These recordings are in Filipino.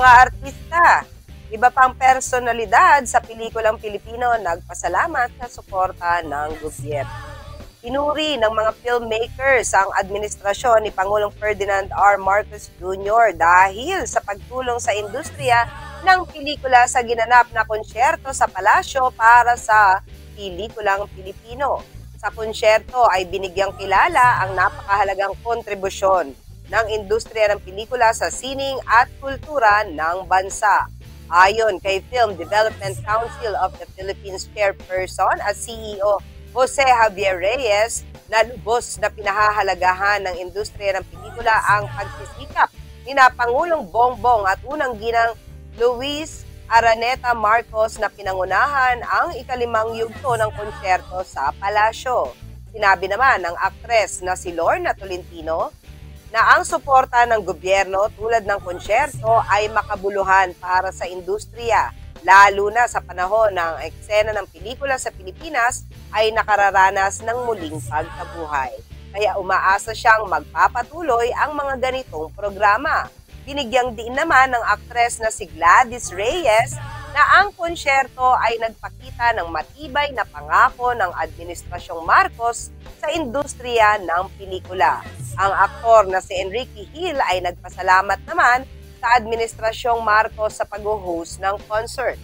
mga artista. Iba pang personalidad sa pelikulang Pilipino nagpasalamat sa suporta ng gobyerno. Pinuri ng mga filmmakers ang administrasyon ni Pangulong Ferdinand R. Marcos Jr. dahil sa pagtulong sa industriya ng pelikula sa ginanap na konsyerto sa palasyo para sa pelikulang Pilipino. Sa konsyerto ay binigyang kilala ang napakahalagang kontribusyon ng industriya ng pelikula sa sining at kultura ng bansa. Ayon kay Film Development Council of the Philippines Chairperson at CEO Jose Javier Reyes, na lubos na pinahahalagahan ng industriya ng pelikula ang pagsisikap ni na Pangulong Bongbong at unang ginang Luis Araneta Marcos na pinangunahan ang ikalimang yugto ng konsyerto sa palasyo. Sinabi naman ng aktres na si Lorna Tolentino na ang suporta ng gobyerno tulad ng konsyerto ay makabuluhan para sa industriya, lalo na sa panahon ng eksena ng pelikula sa Pilipinas ay nakararanas ng muling pagkabuhay. Kaya umaasa siyang magpapatuloy ang mga ganitong programa. Binigyang diin naman ng aktres na si Gladys Reyes na ang konsyerto ay nagpakita ng matibay na pangako ng Administrasyong Marcos sa industriya ng pelikula. Ang aktor na si Enrique Hill ay nagpasalamat naman sa Administrasyong Marcos sa pag-host ng concert.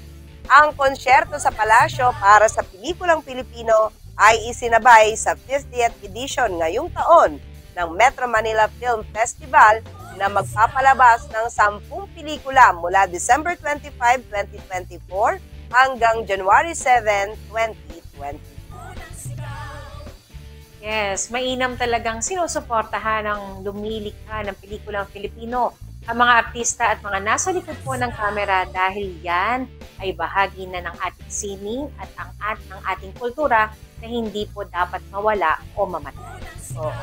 Ang konsyerto sa palasyo para sa pelikulang Pilipino ay isinabay sa 50th edition ngayong taon ng Metro Manila Film Festival na magpapalabas ng 10 pelikula mula December 25, 2024 hanggang January 7, 2020. Yes, mainam talagang sinusuportahan ng lumilikha ng pelikulang Filipino ang mga artista at mga nasa likod po ng kamera dahil yan ay bahagi na ng ating sining at ng ating kultura na hindi po dapat mawala o mamatay. Oo.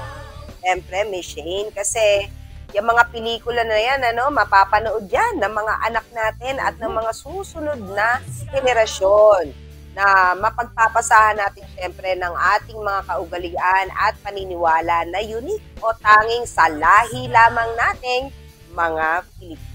Siyempre, Miss Shane, kasi yung mga pelikula na yan, mapapanood yan ng mga anak natin at ng mga susunod na henerasyon na mapagpapasahan natin siyempre ng ating mga kaugalian at paniniwala na unique o tanging sa lahi lamang nating mga Pilipino.